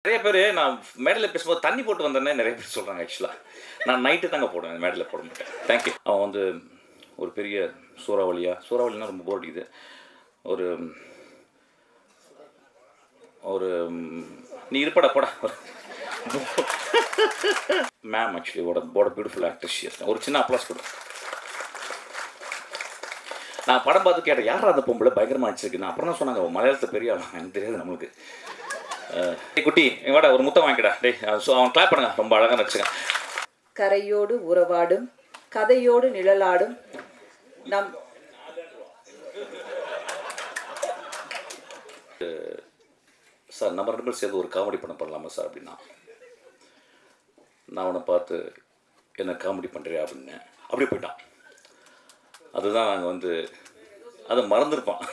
நிறைய பேர் நான் மேடையில் பேசும்போது தண்ணி போட்டு வந்தேன்னே நிறைய பேர் சொல்கிறாங்க. ஆக்சுவலாக நான் நைட்டு தாங்க போடுவேன், மேடையில் போட மாட்டேன். தேங்க்யூ. அவன் வந்து ஒரு பெரிய சூறாவளினா ரொம்ப போர் அடிக்குது. ஒரு ஒரு நீ இருப்படா போடா ma'am actually what a beautiful actress she is. ஒரு சின்ன அப்ளாஸ் கொடு. நான் படம் பார்த்து கேட்டேன், யாரா அந்த பொம்பளை பயங்கரமாக வச்சிருக்கு. நான் அப்புறம் தான் சொன்னாங்க, மலையாளத்தில் பெரிய ஆள். எனக்கு தெரியாது நம்மளுக்கு. குட்டி வாடா ஒரு முத்தம் வாங்கிடா. டேய் அவன் கிளாப் பண்ணுங்க, ரொம்ப அழகாக நடிச்சுங்க. கரையோடு உறவாடும் கதையோடு நிழலாடும் நம் சார் நம்ம 2 பேரும் சேர்ந்து ஒரு காமெடி படம் பண்ணலாமா சார் அப்படின்னா, நான் அவனை பார்த்து என்ன காமெடி பண்ணுறியா அப்படின்னு அப்படியே போயிட்டான். அதுதான் நாங்கள் வந்து அதை மறந்துருப்பான்.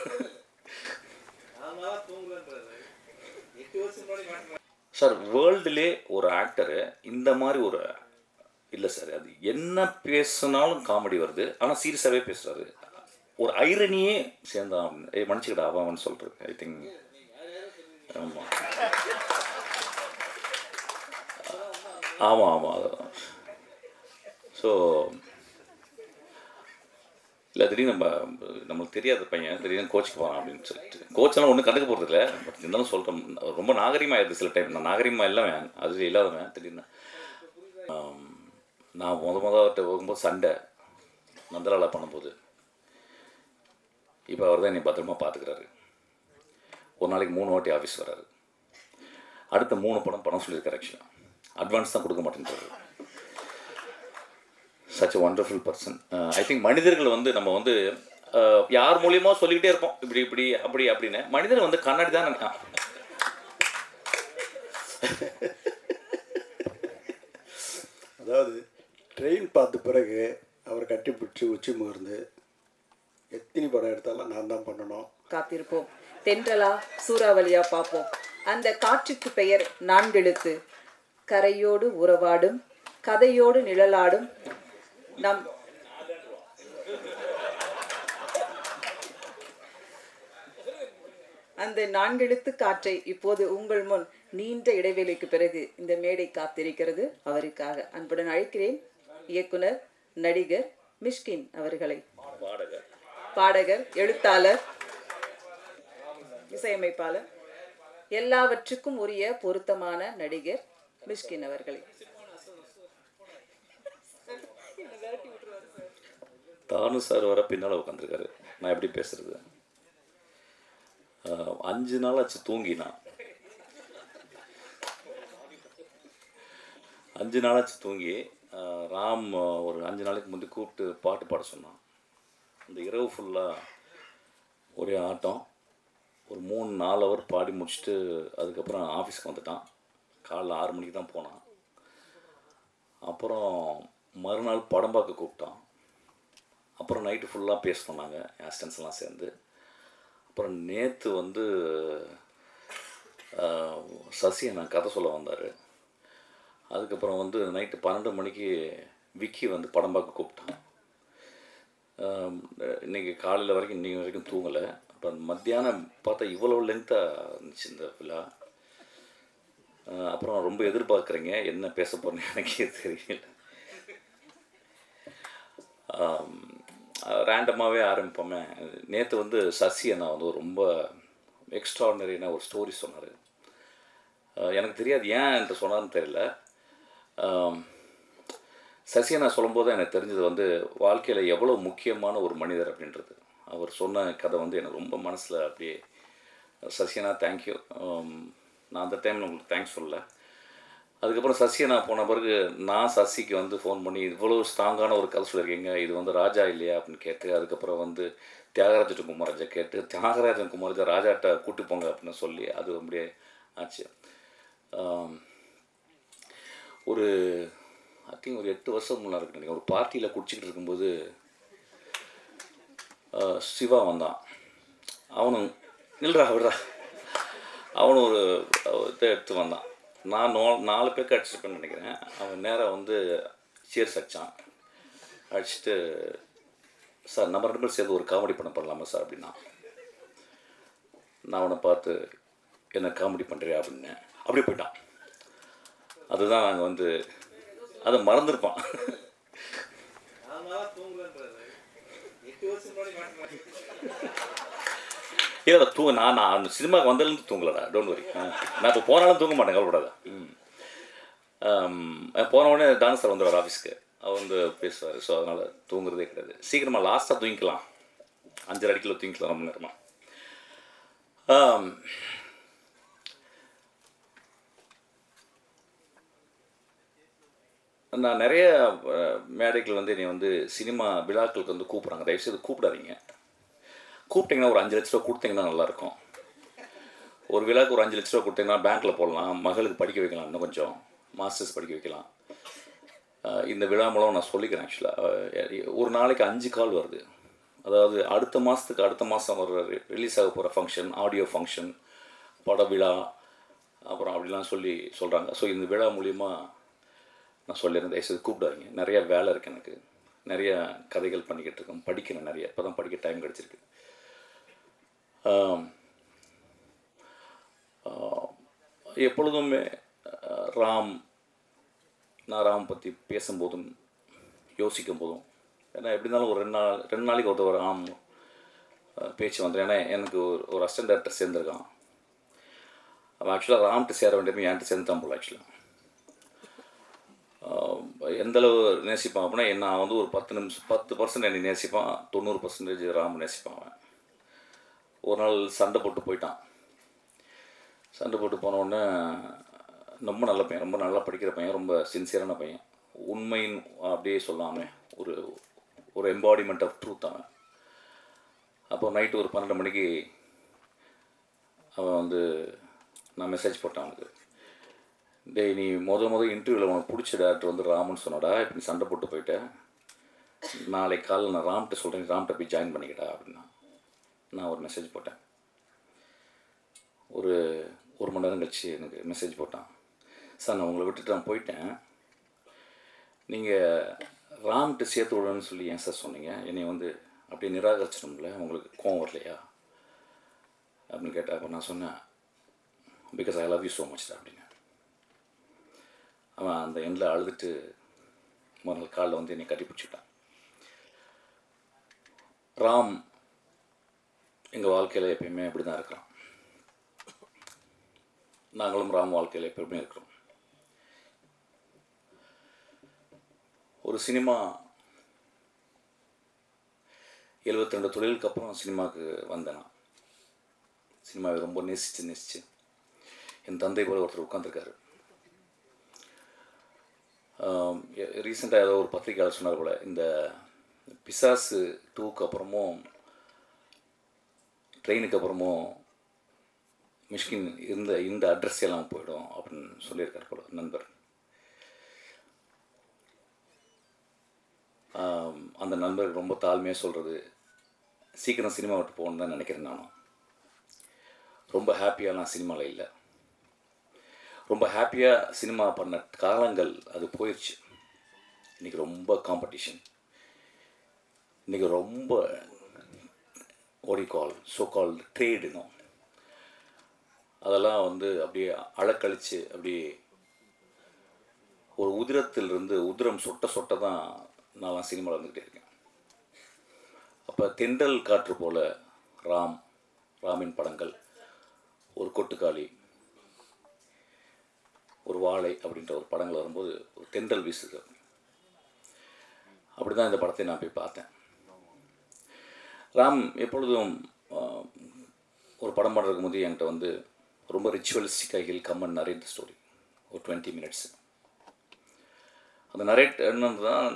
சார் வேர்ல்டுலே ஒரு ஆக்டரு இந்த மாதிரி ஒரு இல்லை சார், அது என்ன பேசுனாலும் காமெடி வருது, ஆனால் சீரியஸாகவே பேசுகிறாரு. ஒரு ஐரனியே சேர்ந்தான். மன்னிச்சுக்கிட்டா அவன் சொல்கிறது. ஐ திங்க் ஆமாம் ஆமாம் ஆமாம். ஸோ இல்லை திடீர்னு நம்மளுக்கு தெரியாத பையன் திடீர்னு கோச்சுக்கு போகிறான் அப்படின்னு சொல்லிட்டு, கோச்செல்லாம் ஒன்றும் கண்டுக்க போகிறது இல்லை. பட் இருந்தாலும் சொல்கிறேன், ரொம்ப நாகரிகமாக இருக்குது சில டைம். நான் நாகரிகமாக இல்லாமல் அது இல்லாதவன் திடீர்னு நான் முதல்கிட்ட போகும்போது சண்டை நந்தலாலா பண்ணும்போது, இப்போ அவர் தான் என்னை பத்திரமா பார்த்துக்கிறாரு. ஒரு நாளைக்கு 3 வாட்டி ஆஃபீஸ் வராரு. அடுத்த 3 படம் சொல்லியிருக்காரு. ஆக்சுவலாக அட்வான்ஸ் தான் கொடுக்க மாட்டேன்றாரு. Such a wonderful person. I think மனிதர்கள் வந்து நம்ம வந்து யார் மூலியமாக சொல்லிக்கிட்டே இருப்போம், இப்படி இப்படி அப்படி அப்படின்னு. மனிதர் வந்து கண்ணாடி தான் நினைக்கான். அதாவது ட்ரெயின் பார்த்த பிறகு அவர் கட்டிப்பிடிச்சு உச்சி முகர்ந்து எத்தனை படம் எடுத்தாலும் நான் தான் பண்ணணும். காத்திருப்போம். தென்றலா சூறாவளியா பார்ப்போம். அந்த காற்றுக்கு பெயர் 4 எழுத்து. கரையோடு உறவாடும் கதையோடு நிழலாடும் நம் அந்த 4 எழுத்து காற்றை இப்போது உங்கள் முன் நீண்ட இடைவேளைக்கு பிறகு இந்த மேடை காத்திருக்கிறது. அவருக்காக அன்புடன் அழைக்கிறேன் இயக்குனர் நடிகர் மிஷ்கின் அவர்களை. பாடகர், எழுத்தாளர், இசையமைப்பாளர், எல்லாவற்றுக்கும் உரிய பொருத்தமான நடிகர் மிஷ்கின் அவர்களை. தானு சார் வர பின்னால் உட்காந்துருக்காரு. நான் எப்படி பேசுறது? 5 நாள் ஆச்சு தூங்கினா. 5 நாளாச்சு தூங்கி. ராம் ஒரு 5 நாளைக்கு முந்தி கூப்பிட்டு பாட்டு பாட சொன்னான். அந்த இரவு ஃபுல்லாக ஒரே ஆட்டம். ஒரு 3-4 ஹவர் பாடி முடிச்சுட்டு அதுக்கப்புறம் ஆஃபீஸ்க்கு வந்துட்டான். காலைல 6 மணிக்கு தான் போனான். அப்புறம் மறுநாள் படம் பார்க்க கூப்பிட்டான். அப்புறம் நைட்டு ஃபுல்லாக பேச சொன்னாங்க அசிஸ்டன்ஸ்லாம் சேர்ந்து. அப்புறம் நேற்று வந்து சசி நான் கதை சொல்ல வந்தார். அதுக்கப்புறம் வந்து நைட்டு 12 மணிக்கு விக்கி வந்து படம் பார்க்க கூப்பிட்டான். இன்றைக்கி காலையில் வரைக்கும் இன்றைக்கி வரைக்கும் தூங்கலை. அப்புறம் மத்தியானம் பார்த்தா இவ்வளோ லென்த்தாக இருந்துச்சு இந்த விழா. அப்புறம் ரொம்ப எதிர்பார்க்குறீங்க, என்ன பேச போகிறேன்னு எனக்கே தெரியல. ரேண்டமாகவே ஆரம்பிப்போமே. நேற்று வந்து சசி அண்ணா வந்து ரொம்ப எக்ஸ்ட்ராடினரியான ஒரு ஸ்டோரி சொன்னார். எனக்கு தெரியாது ஏன் என்று சொன்னார்னு தெரியல. சசி அண்ணா சொல்லும்போது எனக்கு தெரிஞ்சது வந்து வாழ்க்கையில் எவ்வளோ முக்கியமான ஒரு மனிதர் அப்படின்றது. அவர் சொன்ன கதை வந்து எனக்கு ரொம்ப மனசில் அப்படியே. சசி அண்ணா தேங்க்யூ. நான் அந்த டைமில் உங்களுக்கு தேங்க்ஸ் சொல்லலை. அதுக்கப்புறம் சசி அண்ணா போன பிறகு நான் சசிக்கு வந்து ஃபோன் பண்ணி இவ்வளோ ஸ்ட்ராங்கான ஒரு கதை சொல்லியிருக்கீங்க, இது வந்து ராஜா இல்லையா அப்படின்னு கேட்டு, அதுக்கப்புறம் வந்து தியாகராஜன் குமாரஜா கேட்டு, தியாகராஜன் குமாரஜா ராஜாட்ட கூட்டி போங்க அப்படின்னு சொல்லி அது அப்படியே ஆச்சு. ஒரு ஐ திங்க் ஒரு 8 வருஷம் முன்னாடி இருக்கு நினைக்கிறேன். ஒரு பார்ட்டியில் குடிச்சிக்கிட்டு இருக்கும்போது சிவா வந்தான். அவனும் விடுறா அவனும் ஒரு இதை எடுத்து வந்தான். நான் 4 பேருக்கு அடிச்சிருப்பேன்னு நினைக்கிறேன். அவன் நேராக வந்து சேர்ஸ் அடித்தான். அடிச்சுட்டு, சார் நம்ம 2 பேரும் சேர்ந்து ஒரு காமெடி பண்ணலாமா சார் அப்படின்னா, நான் அவனை பார்த்து என்ன காமெடி பண்ணுறியா அப்படின்னு அப்படியே போயிட்டான். அதுதான் நாங்கள் வந்து அதை மறந்துருப்பான். இல்லை நான் அந்த சினிமாவுக்கு வந்ததுலேருந்து தூங்கலடா, டோன்ட் வரி. நான் இப்போ போனாலும் தூங்க மாட்டேன், கவலைப்படாத. போன உடனே டான்ஸ் சார் வந்துடுவார் ஆஃபீஸ்க்கு, அவர் வந்து பேசுவார். ஸோ அதனால் தூங்குறதே கிடையாது. சீக்கிரமாக லாஸ்ட்டாக தூங்கிக்கலாம், 5:30 அடிக்கில் தூங்கிக்கலாம் ரொம்ப நேரமாக. நான் நிறைய மேடைகள் வந்து என்னை வந்து சினிமா விழாக்களுக்கு வந்து கூப்பிட்றாங்க. தயவுசெய்து கூப்பிடாதீங்க. கூப்பிட்டிங்கன்னா ஒரு 5 லட்ச ரூபா கொடுத்தீங்கன்னா நல்லாயிருக்கும். ஒரு விழாவுக்கு ஒரு 5 லட்ச ரூபா கொடுத்தீங்கன்னா பேங்க்கில் போடலாம், மகளுக்கு படிக்க வைக்கலாம், இன்னும் கொஞ்சம் மாஸ்டர்ஸ் படிக்க வைக்கலாம். இந்த விழா மூலம் நான் சொல்லிக்கிறேன். ஆக்சுவலாக ஒரு நாளைக்கு 5 கால் வருது. அதாவது அடுத்த மாதம் வர ரிலீஸ் ஆக போகிற ஃபங்க்ஷன், ஆடியோ ஃபங்க்ஷன், பட விழா, அப்புறம் அப்படிலாம் சொல்கிறாங்க. ஸோ இந்த விழா மூலிமா நான் சொல்லியிருந்தேன், தயவுசெய்து கூப்பிடாதீங்க. நிறையா வேலை இருக்குது எனக்கு, நிறைய கதைகள் பண்ணிக்கிட்டு இருக்கேன், படிக்கிறேன் நிறைய. இப்போ தான் படிக்க டைம் கிடச்சிருக்கு. எப்பொழுதுமே நான் ராம் பற்றி பேசும்போதும் யோசிக்கும் போதும், ஏன்னா எப்படி இருந்தாலும் ஒரு 2 நாளைக்கு ஒரு ராம் பேச்சு வந்துடும். ஏன்னா எனக்கு ஒரு அசிஸ்டன்ட் டைரக்டர் சேர்ந்துருக்கான். அவன் ஆக்சுவலாக ராம்கிட்ட சேர வேண்டியது என்கிட்ட சேர்ந்துட்டான் போல். ஆக்சுவலாக எந்தளவு நேசிப்பான் அப்படின்னா, நான் வந்து ஒரு 10% என்னை நேசிப்பான், 90% ராம் நேசிப்பான். அவன் ஒரு நாள் சண்டை போட்டு போயிட்டான். சண்டை போட்டு போனோடனே, ரொம்ப நல்ல பையன், ரொம்ப நல்லா படிக்கிற பையன், ரொம்ப சின்சியரான பையன், உண்மையின் அப்படியே சொல்லாமல் ஒரு எம்பாடிமெண்ட் ஆஃப் ட்ரூத் அவன். அப்போ நைட்டு ஒரு 12 மணிக்கு அவன் வந்து நான் மெசேஜ் போட்டேன் அவனுக்கு. டேய், நீ முதல் இன்டர்வியூவில் உனக்கு பிடிச்ச டேரக்டர் வந்து ராமன் சொன்னடா, இப்போ நீ சண்டை போட்டு போயிட்டேன், நாளைக்கு காலையில் நான் ராம்கிட்ட சொல்கிறேன், ராம்கிட்ட போய் ஜாயின் பண்ணிக்கிட்டா அப்படின்னா. நான் ஒரு மெசேஜ் போட்டேன். ஒரு 1 மணி நேரம் கழிச்சு எனக்கு மெசேஜ் போட்டான். சார், நான் உங்களை விட்டுட்டு நான் போயிட்டேன், நீங்கள் ராம்கிட்ட சேர்த்து விடணும்னு சொல்லி ஏன் சார் சொன்னீங்க? என்னை வந்து அப்படியே நிராகரிச்சிடும்ல, உங்களுக்கு கோவம் வரலையா அப்படின்னு கேட்டேன். அப்போ நான் சொன்னேன், because I love you so much அப்படின்னு. அவன் அந்த எண்ணில் அழுதுட்டு மறுநாள் காலில் வந்து என்னை கட்டி பிடிச்சிட்டான். ராம் எங்கள் வாழ்க்கையில் எப்பயுமே அப்படி தான் இருக்கிறான். நாங்களும் ராம் வாழ்க்கையில் எப்பயுமே இருக்கிறோம். ஒரு சினிமா 72 தொழிலுக்கு அப்புறம் சினிமாவுக்கு வந்தேன். நான் சினிமாவை ரொம்ப நேசித்து என் தந்தை போல ஒருத்தர் உட்காந்துருக்காரு. ரீசெண்டாக ஏதோ ஒரு பத்திரிக்கையாளர் சொன்னார் போல், இந்த பிசாசு 2க்கு அப்புறமும் ட்ரெயினுக்கு அப்புறமும் மிஷ்கின் இந்த அட்ரஸ் எல்லாம் போயிடும் அப்படின்னு சொல்லியிருக்கார் போல நண்பர். அந்த நண்பருக்கு ரொம்ப தாழ்மையாக சொல்கிறது, சீக்கிரம் சினிமா விட்டு போகணுன்னு தான் நினைக்கிறேன். நானும் ரொம்ப ஹாப்பியாக நான் சினிமாவில் இல்லை. ரொம்ப ஹாப்பியாக சினிமா பண்ண காலங்கள் அது போயிடுச்சு. இன்றைக்கி ரொம்ப காம்படிஷன், இன்றைக்கி ரொம்ப சோ-கால் ட்ரேடுனும், அதெல்லாம் வந்து அப்படியே அழக்கழித்து அப்படியே ஒரு உதிரம் சொட்ட தான் நான்லாம் சினிமாவில் வந்துக்கிட்டே இருக்கேன். அப்போ தென்றல் காற்று போல் ராமின் படங்கள், ஒரு கொட்டுக்காளி, ஒரு வாழை அப்படின்ற ஒரு படங்கள் வரும்போது ஒரு தென்றல் வீசுது. அப்படி தான் இந்த படத்தை நான் போய் பார்த்தேன். ராம் எப்பொழுதும் ஒரு படம் பண்ணுறதுக்கு முந்தைய என்கிட்ட வந்து ரொம்ப ரிச்சுவலிஸ்டிக்காக he'll come and narrate the story. ஒரு 20 minutes. அந்த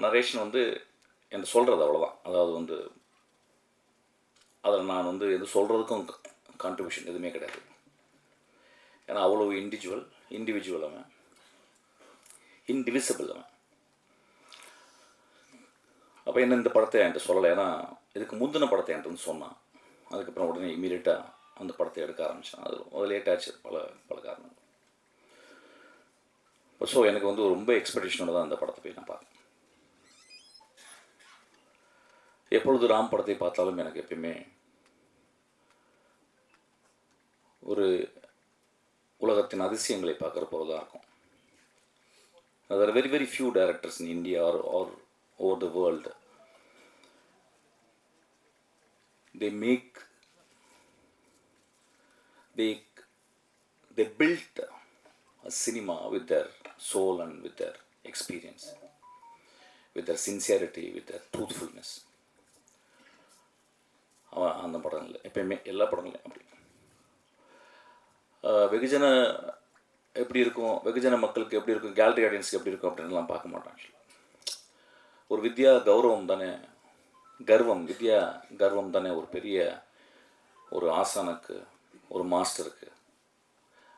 நரேஷன் வந்து எனக்கு சொல்கிறது அவ்வளோதான். அதாவது வந்து அதில் நான் வந்து எது சொல்கிறதுக்கும் கான்ட்ரிபியூஷன் எதுவுமே கிடையாது. ஏன்னா அவ்வளோ இண்டிவிஜுவல் அவன், இன்டிவிசிபிள் அவன். அப்போ என்ன இந்த படத்தை என்கிட்ட சொல்லலை. ஏன்னா இதுக்கு முந்தின படத்தை என்கிட்ட வந்து சொன்னான். அதுக்கப்புறம் உடனே இமீடியட்டாக அந்த படத்தை எடுக்க ஆரம்பித்தான். அது லேட் ஆச்சு, பல காரணங்கள். ஸோ எனக்கு வந்து ரொம்ப எக்ஸ்பெக்டேஷனோட தான் அந்த படத்தை போய் நான் பார்த்தேன். எப்பொழுது ராம் படத்தை பார்த்தாலும் எனக்கு எப்பயுமே உலகத்தின் அதிசயங்களை பார்க்குற போல தான் இருக்கும். There are very, very few directors in India or over the world. They built a cinema with their soul and with their experience, with their sincerity, with their truthfulness. அந்த படங்கள் எப்பயுமே எல்லா படங்களையும் அப்படி வெகுஜன எப்படி இருக்கும், வெகுஜன மக்களுக்கு எப்படி இருக்கும், கேலரி ஆடியன்ஸுக்கு எப்படி இருக்கும் அப்படின்லாம் பார்க்க மாட்டாங்க. ஒரு வித்யா கௌரவம் தானே, வித்யா கர்வம் தானே ஒரு பெரிய ஒரு ஆசானுக்கு, ஒரு மாஸ்டருக்கு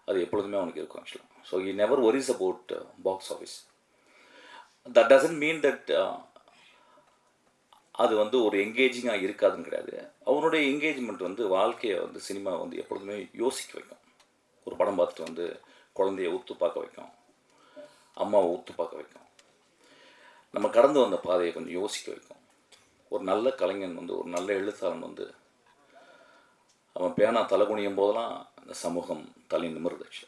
அது எப்பொழுதுமே அவனுக்கு இருக்கும் ஆக்சுவலாக. So he never worries about box office. That doesn't mean that அது வந்து ஒரு என்கேஜிங்காக இருக்காதுன்னு கிடையாது. அவனுடைய என்கேஜ்மெண்ட் வந்து வாழ்க்கையை வந்து சினிமா வந்து எப்பொழுதுமே யோசிக்க வைக்கும். ஒரு படம் பார்த்துட்டு வந்து குழந்தைய உத்து பார்க்க வைக்கும், அம்மாவை உத்து பார்க்க வைக்கும், நம்ம கடந்து வந்த பாதையை கொஞ்சம் யோசிக்க வைக்கும். ஒரு நல்ல கலைஞன் வந்து, ஒரு நல்ல எழுத்தாளன் வந்து அவன் பேனா தலை குனியும் போதெல்லாம் அந்த சமூகம் தலை நிமிர்ந்துச்சு.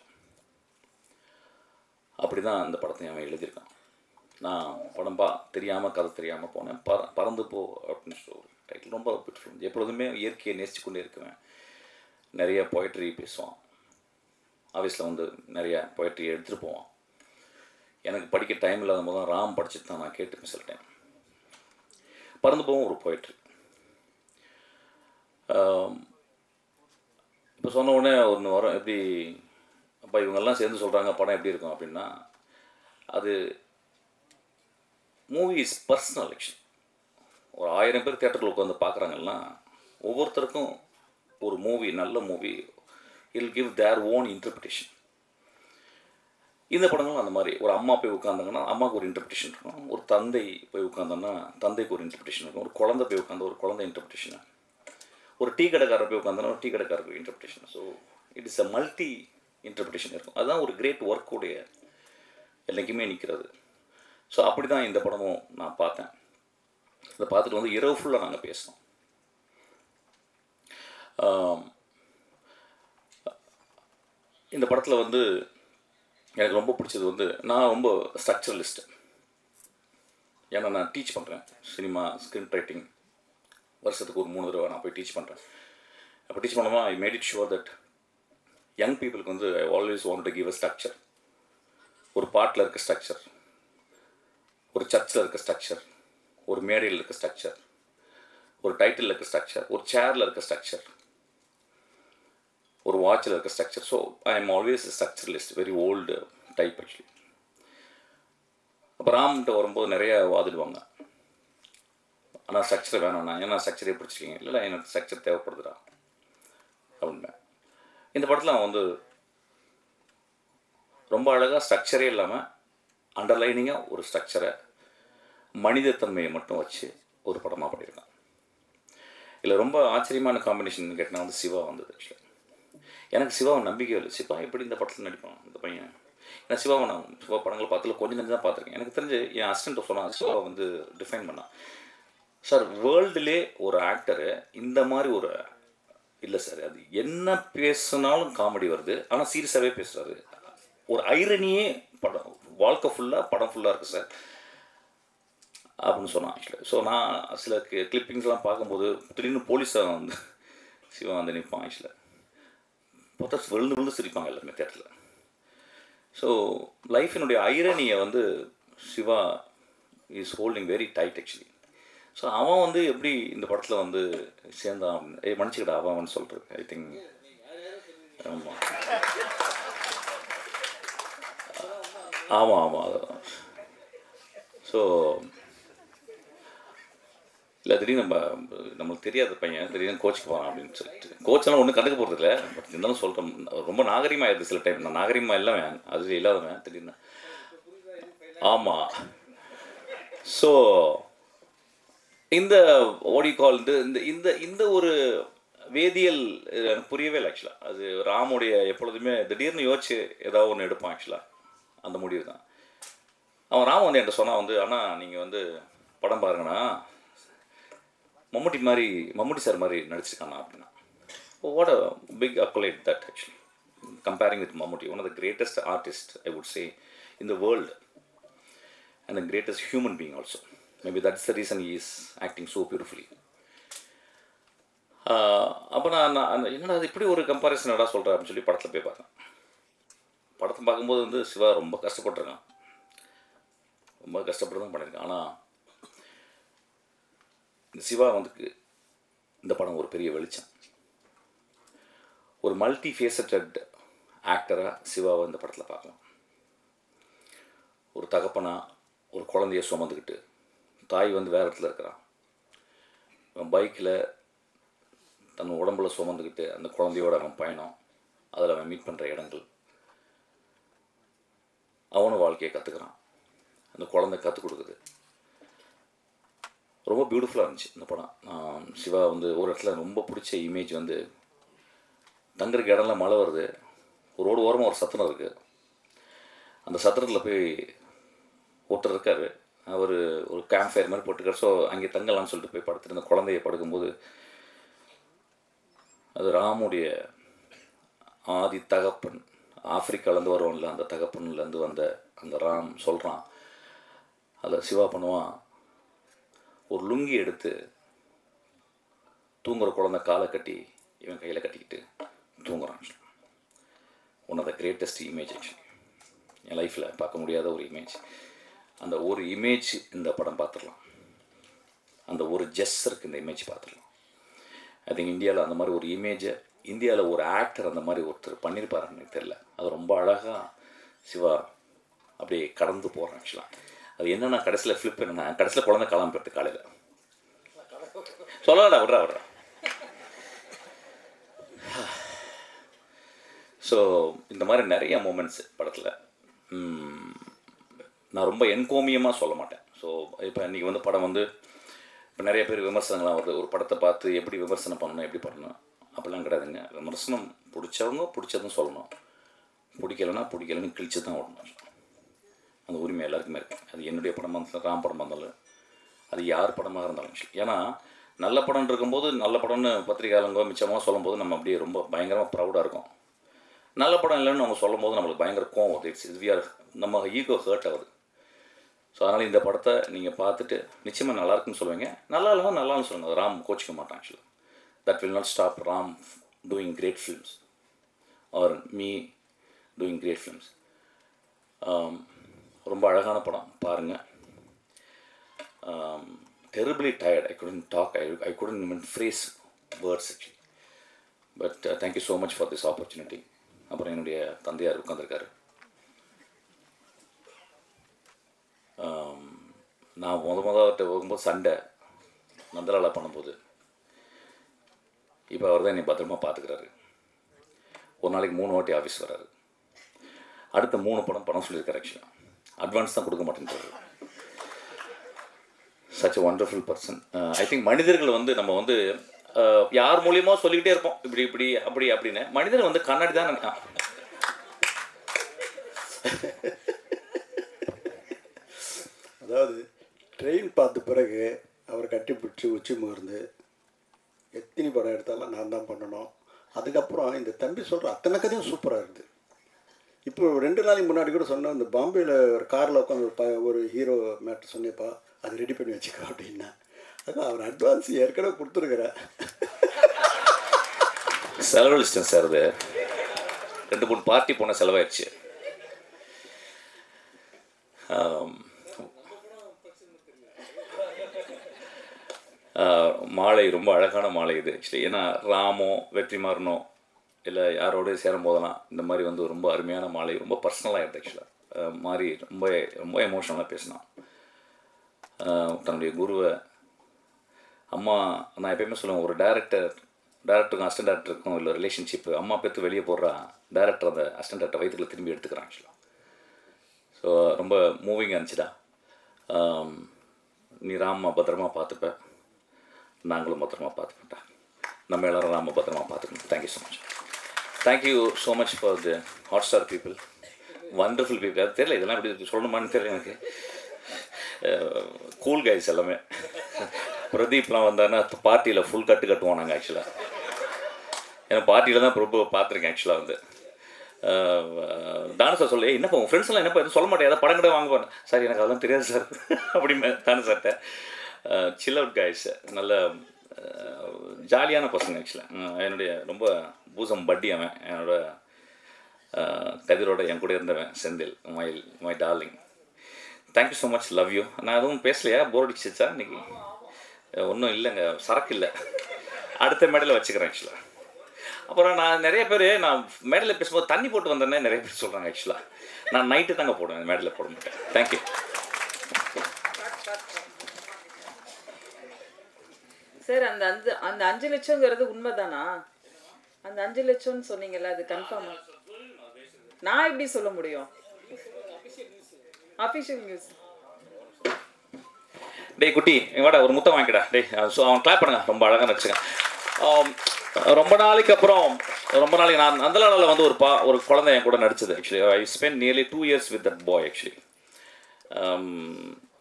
அப்படி தான் அந்த படத்தை அவன் எழுதியிருக்கான். நான் படம் தெரியாமல் கதை தெரியாமல் போனேன். பறந்து போ அப்படின்னு சொல்லி ஒரு டைட்டில் ரொம்ப பிடிச்சிருந்தது. எப்பொழுதுமே இயற்கையை நேசித்து கொண்டே இருக்குவேன். நிறைய பொயட்ரி பேசுவான். ஆஃபீஸில் வந்து நிறைய பொயட்ரி எடுத்துகிட்டு போவான். எனக்கு படிக்க டைம் இல்லாத போது தான் ராம் படிச்சுட்டு தான் நான் கேட்டு சில டைம். பறந்து போவோம் ஒரு பொயட்ரி. இப்போ சொன்ன உடனே ஒன்று வரும், எப்படி அப்போ இவங்கெல்லாம் சேர்ந்து சொல்கிறாங்க படம் எப்படி இருக்கும் அப்படின்னா, அது மூவி இஸ் பர்சனல் ஆக்சுவலி. ஒரு 1000 பேர் தியேட்டரில் உட்காந்து பார்க்குறாங்கன்னா ஒவ்வொருத்தருக்கும் ஒரு மூவி, நல்ல movie, will give their own interpretation. இந்த படங்களும் அந்த மாதிரி. ஒரு அம்மா போய் உட்காந்தாங்கன்னா அம்மாவுக்கு ஒரு இன்டர்பிரிட்டேஷன் இருக்கும், ஒரு தந்தை போய் உட்காந்தோன்னா தந்தைக்கு ஒரு இன்டர்பிரிட்டேஷன் இருக்கும், ஒரு குழந்தை போய் உட்காந்து ஒரு குழந்தை இன்டர்பிரிட்டேஷன், ஒரு டீ கடைக்காரர் போய் உட்காந்தோன்னா ஒரு டீ கடைக்காரருக்கு interpretation. So it is a multi interpretation இருக்கும். அதுதான் ஒரு கிரேட் ஒர்க்குடைய என்றைக்குமே நிற்கிறது. ஸோ அப்படி தான் இந்த படமும் நான் பார்த்தேன். இதை பார்த்துட்டு வந்து இரவு ஃபுல்லாக நாங்கள் பேசினோம். இந்த படத்தில் வந்து எனக்கு ரொம்ப பிடிச்சது வந்து, நான் ரொம்ப ஸ்ட்ரக்சரலிஸ்ட்டு. ஏன்னா நான் டீச் பண்ணுறேன் சினிமா ஸ்கிரிப்ட் ரைட்டிங். வருஷத்துக்கு ஒரு 3 தடவை நான் போய் டீச் பண்ணுறேன். அப்போ டீச் பண்ணுமா I made it sure that young பீப்புளுக்கு வந்து I always want to give a structure. ஒரு பாட்டில் இருக்க ஸ்ட்ரக்சர், ஒரு சர்ச்சில் இருக்க ஸ்ட்ரக்சர், ஒரு மேடையில் இருக்க ஸ்ட்ரக்சர், ஒரு டைட்டில் இருக்க ஸ்ட்ரக்சர், ஒரு சேரில் இருக்க ஸ்ட்ரக்சர், ஒரு வாட்சில் இருக்க structure. So I am always structuralist, very old type actually. அப்போ ராம்கிட்ட வரும்போது நிறைய வாதிடுவாங்க, ஆனால் ஸ்ட்ரக்சர் வேணாண்ணா, ஏன்னா ஸ்ட்ரக்சரே பிடிச்சிருக்கீங்க. இல்லை எனக்கு ஸ்ட்ரக்சர் தேவைப்படுதுடா அப்படின்னா. இந்த படத்தில் அவன் வந்து ரொம்ப அழகாக ஸ்ட்ரக்சரே இல்லாமல் அண்டர்லைனிங்காக ஒரு ஸ்ட்ரக்சரை, மனிதத்தன்மையை மட்டும் வச்சு ஒரு படமாக பண்ணியிருக்கான். இல்லை ரொம்ப ஆச்சரியமான காம்பினேஷன் கேட்டால் வந்து சிவா வந்தது. ஆக்சுவலாக எனக்கு சிவாவை நம்பிக்கை இல்லை. சிவா எப்படி இந்த படத்தில் நடிப்பான் இந்த பையன்? ஏன்னா சிவாவை நான் சிவா படங்கள் பார்த்ததில் கொஞ்சம் தான் பார்த்துருக்கேன். எனக்கு தெரிஞ்சு என் அசிஸ்டன்ட் சொன்னால் சிவாவை வந்து டிஃபைன் பண்ணான். சார் வேர்ல்டுலே ஒரு ஆக்டரு இந்த மாதிரி ஒரு இல்லை சார், அது என்ன பேசுனாலும் காமெடி வருது, ஆனால் சீரியஸாகவே பேசுகிறாரு, ஒரு ஐரனியே படம் வாழ்க்கை ஃபுல்லாக படம் ஃபுல்லாக இருக்குது சார் அப்படின்னு சொன்னான். ஆக்சுவலாக ஸோ நான் சில கிளிப்பிங்ஸ்லாம் பார்க்கும்போது திடீர்னு போலீஸாக வந்து சிவா வந்து நிற்பான். ஆக்சுவலாக பார்த்தா விழுந்து சிரிப்பாங்க எல்லாருமே தேட்டரில். ஸோ லைஃபினுடைய ஐரனியை வந்து Shiva is holding very tight actually. So அவன் வந்து எப்படி இந்த படத்தில் வந்து சேர்ந்தான், மன்னிச்சுக்கிட்ட அவன் சொல்கிறது ஐ திங்க். ஆமாம் ஆமாம் ஆமாம் அதான். ஸோ இல்லை திடீர்னு நம்மளுக்கு தெரியாத பையன் திடீர்னு கோச்சுக்கு போகிறான் அப்படின்னு சொல்லிட்டு, கோச்செல்லாம் ஒன்றும் கண்டுக்க போகிறது இல்லை. பட் இருந்தாலும் சொல்கிறேன், ரொம்ப நாகரிகமாக ஆயிடுது சில டைம். நான் நாகரிகமாக இல்லைவன், அது இல்லாதவன் திடீர்னு. ஆமாம். ஸோ இந்த ஓடி கால் இந்த இந்த இந்த ஒரு வேதியியல் எனக்கு புரியவே இல்லை ஆக்சுவலாக. அது ராமுடைய எப்பொழுதுமே திடீர்னு யோசிச்சு ஏதாவது ஒன்று எடுப்பான் ஆக்சுவலாக. அந்த முடிவு தான். அவன் ராம் வந்து என்கிட்ட சொன்னால் வந்து, ஆனால் நீங்கள் வந்து படம் பாருங்கண்ணா, மம்முட்டி சார் மாதிரி நடிச்சிருக்காண்ணா அப்படின்னா. What a big accolade that actually. comparing with Mammootty, one of the greatest artists, I would say, in the world, and the greatest human being also. Maybe that's the reason he is acting so beautifully. அப்போ நான் என்னடா அது இப்படி ஒரு comparison என்னடா சொல்கிறேன் அப்படின்னு சொல்லி படத்தில் போய் பார்த்தேன். படத்தை பார்க்கும்போது வந்து சிவா ரொம்ப கஷ்டப்பட்டுருக்கான், ரொம்ப கஷ்டப்பட்டு தான் பண்ணியிருக்கான். ஆனால் இந்த சிவா வந்து இந்த படம் ஒரு பெரிய வெளிச்சம். ஒரு மல்டி ஃபேசட்டட் ஆக்டராக சிவாவை இந்த படத்தில் பார்க்கலாம். ஒரு தகப்பனா ஒரு குழந்தைய சுமந்துக்கிட்டு, தாய் வந்து வேறு இடத்துல இருக்கிறான், அவன் பைக்கில் தன் உடம்புல சுமந்துக்கிட்டு அந்த குழந்தையோட அவன் பயணம், அதில் அவன் மீட் பண்ணுற இடங்கள், அவனும் வாழ்க்கையை கற்றுக்கிறான், அந்த குழந்தை கற்றுக் கொடுக்குது. ரொம்ப பியூட்டிஃபுல்லாக இருந்துச்சு இந்த படம். சிவா வந்து ஒரு இடத்துல ரொம்ப பிடிச்ச இமேஜ் வந்து தங்குறதுக்கு இடம்லாம் மழை வருது, ஒரு ரோடு ஓரமாக ஒரு சத்திரம் இருக்குது. அந்த சத்திரத்தில் போய் ஒருத்தர் இருக்கார், அவர் ஒரு கேம்ப் ஃபயர் மாதிரி போட்டுக்கார். ஸோ அங்கே தங்கலான்னு சொல்லிட்டு போய் படுத்துட்டு அந்த குழந்தைய படுக்கும்போது அது ராமுடைய ஆதி தகப்பன், ஆப்பிரிக்காலேருந்து வருவான்ல அந்த தகப்பன்லேருந்து வந்த அந்த ராம் சொல்கிறான். அதில் சிவா பண்ணுவான், ஒரு லுங்கி எடுத்து தூங்குற குழந்தை காலை கட்டி இவன் கையில் கட்டிக்கிட்டு தூங்குறான். One of the greatest image actually என் லைஃப்பில் பார்க்க முடியாத ஒரு இமேஜ். அந்த ஒரு இமேஜ் இந்த படம் பார்த்துடலாம், அந்த ஒரு ஜெஸ்ஸருக்கு இந்த இமேஜ் பார்த்துடலாம். ஐ திங்க் இந்தியாவில் அந்த மாதிரி ஒரு இமேஜை, இந்தியாவில் ஒரு ஆக்டர் அந்த மாதிரி ஒருத்தர் பண்ணியிருப்பாருன்னு எனக்கு தெரியல. அது ரொம்ப அழகாக சிவா அப்படியே கடந்து போகிறான். ஆக்சுவலாக அது என்னென்னா கடைசியில் ஃப்ளிப் என்னென்னா, கடைசியில் குழந்தை கிளம்பிட்டு காலையில் சொல்லடா விட்றா. ஸோ இந்த மாதிரி நிறைய மூமெண்ட்ஸு படத்தில் நான் ரொம்ப என்கோமியமாக சொல்ல மாட்டேன். ஸோ இப்போ இன்றைக்கி வந்து படம் வந்து இப்போ நிறைய பேர் விமர்சனங்கள்லாம் வருது, ஒரு படத்தை பார்த்து எப்படி விமர்சனம் பண்ணணும், எப்படி பண்ணணும், அப்படிலாம் கிடையாதுங்க. விமர்சனம் பிடிச்சவங்க பிடிச்சதும் சொல்லணும், பிடிக்கலன்னு கிழிச்சு தான் விடணும். அந்த உரிமை எல்லாருக்குமே இருக்குது. அது என்னுடைய படமாக இருந்தாலும், ராம் படமாக இருந்தாலும், அது யார் படமாக இருந்தாலும். ஏன்னா நல்ல படம் இருக்கும்போது நல்ல படம்னு பத்திரிகையாளங்க மிச்சமாக சொல்லும்போது நம்ம அப்படியே ரொம்ப பயங்கரமாக ப்ரௌடாக இருக்கும். நல்ல படம் இல்லைன்னு அவங்க சொல்லும் போது நம்மளுக்கு பயங்கர கோவம் வருது. நம்ம ஈகோ ஹர்ட் ஆகுது. ஸோ அதனால் இந்த படத்தை நீங்கள் பார்த்துட்டு நிச்சயமாக நல்லாயிருக்குன்னு சொல்லுவீங்க, நல்லா இல்லைனா நல்லான்னு சொல்லுங்கள். ராம் கோச்சிக்க மாட்டான். ஆக்சுவலாக that will not stop Ram doing great films or me doing great films. ரொம்ப அழகான படம், பாருங்கள். Terribly tired. I couldn't talk. I couldn't even phrase words actually. But thank you so much for this opportunity. அப்புறம் என்னுடைய தந்தையார் உட்காந்துருக்காரு. நான் முதல்கிட்ட போகும்போது சண்டை நந்தலாலா பண்ணும்போது, இப்போ அவர் தான் என்னை பத்திரமா பார்த்துக்கிறாரு. ஒரு நாளைக்கு 3 வாட்டி ஆஃபீஸ் வராரு. அடுத்த 3 படம் சொல்லியிருக்காரு. ஆக்சுவலாக அட்வான்ஸ் தான் கொடுக்க மாட்டேன்றாரு. Such a wonderful person. I think மனிதர்கள் வந்து நம்ம வந்து யார் மூலியமாக சொல்லிக்கிட்டே இருப்போம், இப்படி அப்படின்னு. மனிதர் வந்து கண்ணாடி தான் நினைக்கான். அதாவது ட்ரெயின் பார்த்த பிறகு அவர் கட்டிப்பிடிச்சி உச்சி முகர்ந்து எத்தனை படம் எடுத்தாலும் நான் தான் பண்ணணும். அதுக்கப்புறம் இந்த தம்பி சொல்கிற அத்தனை கதையும் சூப்பராக இருக்குது. இப்போ 2 நாளைக்கு முன்னாடி கூட சொன்னேன், இந்த பாம்பேயில் ஒரு காரில் உட்காந்து ஒரு ஹீரோ மேட்ரு சொன்னேப்பா, அது ரெடி பண்ணி வச்சுக்கோ அப்படின்னா. அதான் அவர் அட்வான்ஸ் ஏற்கனவே கொடுத்துருக்குறேன். செலவழிச்சிட்டேன் சார். அது 2-3 பார்ட்டி போன செலவாயிடுச்சு. மாலை ரொம்ப அழகான மாலை இது ஆக்சுவலி. ஏன்னா ராமோ வெற்றிமாறனோ இல்லை யாரோடய சேரும் போதெல்லாம் இந்த மாதிரி வந்து ரொம்ப அருமையான மாலை, ரொம்ப பர்சனலாக ஆகிடுது. ஆக்சுவலாக மாதிரி ரொம்ப ரொம்ப எமோஷனலாக பேசினான். தன்னுடைய குருவை அம்மா, நான் எப்பயுமே சொல்லுவேன், ஒரு டேரக்டருக்கும் அசிஸ்டன்ட் டேரக்டருக்கும் இல்லை ரிலேஷன்ஷிப்பு, அம்மா பெற்று வெளியே போடுறா, டேரக்டர் அந்த அசிஸ்டன்ட் டேரக்டர் வயிற்றுல திரும்பி எடுத்துக்கிறான். ஆக்சுவலாக ஸோ ரொம்ப மூவிங்காக இருந்துச்சுடா. நீ ராம பத்திரமா பார்த்துப்ப, நாங்களும் பத்திரமா பார்த்துப்பேன்டா, நம்ம எல்லோரும் ராம பத்திரமா பார்த்துக்கணும். Thank you so much. Thank you so much for the Hotstar people, wonderful people. அது தெரியல, இதெல்லாம் எப்படி சொல்லணுமான்னு தெரியல எனக்கு. கூல் கைஸ் எல்லாமே. பிரதீப்லாம் வந்தாருன்னா பார்ட்டியில் ஃபுல் கட்டுவோம் நாங்கள். ஆக்சுவலாக ஏன்னா பார்ட்டியில் தான் ரொம்ப பார்த்துருக்கேன். ஆக்சுவலாக வந்து தானு சார் சொல்லி என்னப்பா உங்கள் ஃப்ரெண்ட்ஸ்லாம் என்னப்பா எதுவும் சொல்ல மாட்டேன், ஏதாவது படம் கூட வாங்குவான். சார் எனக்கு அதெல்லாம் தெரியாது சார் அப்படின்னு தானு சார்கிட்ட. சில் அவுட் காய்ஸ், நல்ல ஜாலியான பசங்க ஆக்சுவலாக. என்னுடைய ரொம்ப பூசம் பட்டி அவன், என்னோட கதிரோட என் கூட இருந்தவன் Senthil, my darling. Thank you so much, love you. நான் எதுவும் பேசலையா, போர் அடிச்சிச்சா இன்னைக்கு? ஒன்றும் இல்லைங்க, சரக்கு இல்லை, அடுத்த மேடையில் வச்சுக்கிறேன் ஆக்சுவலாக. அப்புறம் நான் நிறைய பேர் நான் மேடையில் பேசும்போது தண்ணி போட்டு வந்தேன்னே நிறைய பேர் சொல்கிறாங்க. ஆக்சுவலாக நான் நைட்டு தாங்க போடுவேன், மேடையில் போட மாட்டேன். தேங்க்யூ. சார் அந்த 5 லட்சங்கிறது உண்மைதானா? அந்த 5 லட்சம்னு சொன்னீங்கல்ல, அது கன்ஃபார்மா? நான் எப்படி சொல்ல முடியும்? Official news. டேய் குட்டி வாடா, ஒரு முத்தம் வாங்கிடா. டேய் ஸோ அவன் கிளாப் பண்ணுங்க, ரொம்ப அழகாக நடிச்சுங்க. ரொம்ப நாளைக்கு நான் நந்தலாலாவில் வந்து ஒரு குழந்தை என் கூட நடிச்சது. Actually I spend nearly 2 years with that boy actually.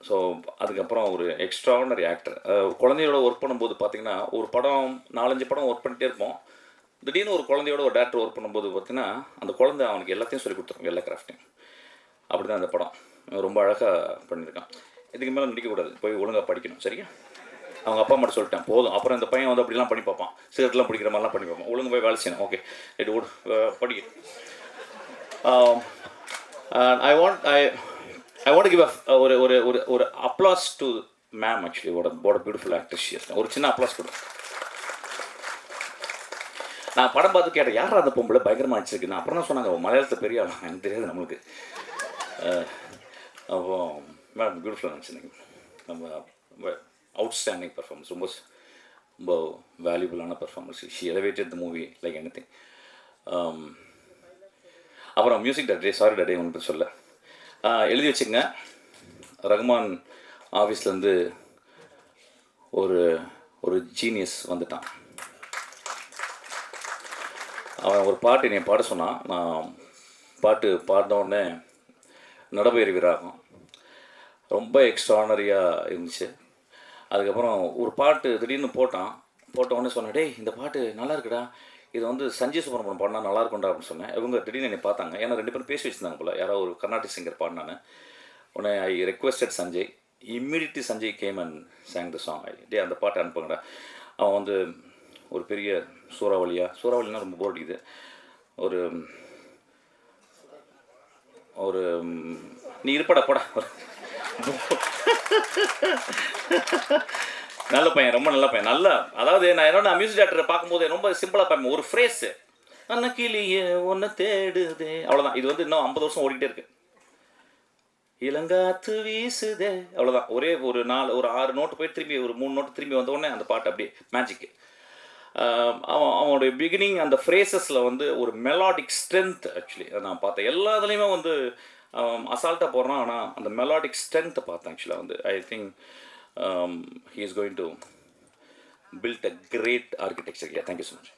So அதுக்கப்புறம் ஒரு எக்ஸ்ட்ரானரி ஆக்டர். குழந்தையோட ஒர்க் பண்ணும்போது பார்த்தீங்கன்னா, ஒரு படம் 4-5 படம் ஒர்க் பண்ணிகிட்டே இருப்போம். திடீர்னு ஒரு குழந்தையோட ஒரு டேரக்டர் ஒர்க் பண்ணும்போது பார்த்தீங்கன்னா, அந்த குழந்தை அவனுக்கு எல்லாத்தையும் சொல்லி கொடுத்துருவோம், எல்லா கிராஃப்டையும். அப்படி தான் அந்த படம் ரொம்ப அழகாக பண்ணியிருக்கான். இதுக்கு மேலே நடிக்கக்கூடாது, போய் ஒழுங்காக படிக்கணும், சரியா? அவங்க அப்பா மட்டும் சொல்லிட்டேன் போதும். அப்புறம் இந்த பையன் வந்து அப்படிலாம் பண்ணி பார்ப்பான், சிகரெட்லாம் பிடிக்கிற மாதிரிலாம் பண்ணி பார்ப்பான். ஒழுங்கு போய் வேலை செய்யணும். ஓகே இது படிக்க. ஐ வாண்ட் கிவ் ஒரு applause to ma'am. Actually what a beautiful actress she is. ஒரு சின்ன அப்ளாஸ் கொடு. நான் படம் பார்த்து கேட்டேன், யாரா அந்த பொம்பளை பயங்கரமாக அடிச்சிருக்கு. நான் அப்புறம் தான் சொன்னாங்க, மலையாளத்தில் பெரிய ஆள், எனக்கு தெரியாது நம்மளுக்கு. அப்போ மேடம் பியூட்டிஃபுல்லாக நினச்சிருந்தீங்க. நம்ம அவுட்ஸ்டாண்டிங் பர்ஃபார்மன்ஸ், ரொம்ப வேல்யூபுளான performance. She elevated the movie like anything. அப்புறம் மியூசிக் டைரக்டர், சாரி டாடே ஒன்று சொல்ல எழுதி வச்சுங்க. ரஹ்மான் ஆஃபீஸ்லேருந்து ஒரு ஜீனியஸ் வந்துட்டான். அவன் ஒரு பாட்டு என்னை பாட சொன்னான். நான் பாட்டு பாடினோடனே நடபெயர் விராகம் ரொம்ப எக்ஸ்ட்ரானரியாக இருந்துச்சு. அதுக்கப்புறம் ஒரு பாட்டு திடீர்னு போட்ட உடனே சொன்னேன், டேய் இந்த பாட்டு நல்லா இருக்குடா, இது வந்து சஞ்சய் சுப்ரமணியம் பாடினா நல்லா இருக்கும்டா அப்படின்னு சொன்னேன். இவங்க திடீர்னு என்னை பார்த்தாங்க, ஏன்னா 2 பேரும் பேசி வச்சுருந்தாங்க போல், யாரோ ஒரு கர்நாடிக் சிங்கர் பாடினான்னு. உடனே I requested Sanjay. Immediately Sanjay came and sang the song. டே அந்த பாட்டை அனுப்புங்கடா. அவன் வந்து ஒரு பெரிய சூறாவளினா ரொம்ப போர் அடிக்குது. ஒரு நீ இருப்படா போடா. நல்ல பையன், ரொம்ப நல்ல பையன். அதாவது நான் என்னோட மியூசிக் டேரக்டரை பார்க்கும்போது ரொம்ப சிம்பிளாக பார்ப்பேன். ஒரு ஃப்ரேஸு அன்னக்கிளியே ஒன்று தேடுதே, அவ்வளோதான். இது வந்து இன்னும் 50 வருஷம் ஓடிக்கிட்டே இருக்கு. இளங்காத்து வீசுதே, அவ்வளோதான். ஒரே ஒரு 6 நோட்டு போய் திரும்பி ஒரு 3 நோட்டு திரும்பி வந்தோடனே அந்த பாட்டு அப்படியே மேஜிக்கு. அவனுடைய பிகினிங் அந்த ஃப்ரேசஸில் வந்து ஒரு மெலாடிக் ஸ்ட்ரென்த். ஆக்சுவலி நான் பார்த்தேன் எல்லா இதுலேயுமே வந்து அசால்ட்டாக போடுறான், ஆனால் அந்த மெலாடிக் ஸ்ட்ரென்த்தை பார்த்தேன். ஆக்சுவலாக வந்து I think he is going to build a great architecture. Yeah, thank you so much.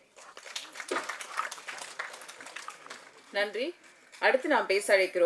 நன்றி. அடுத்து நாம் பேச அழைக்கிறோம்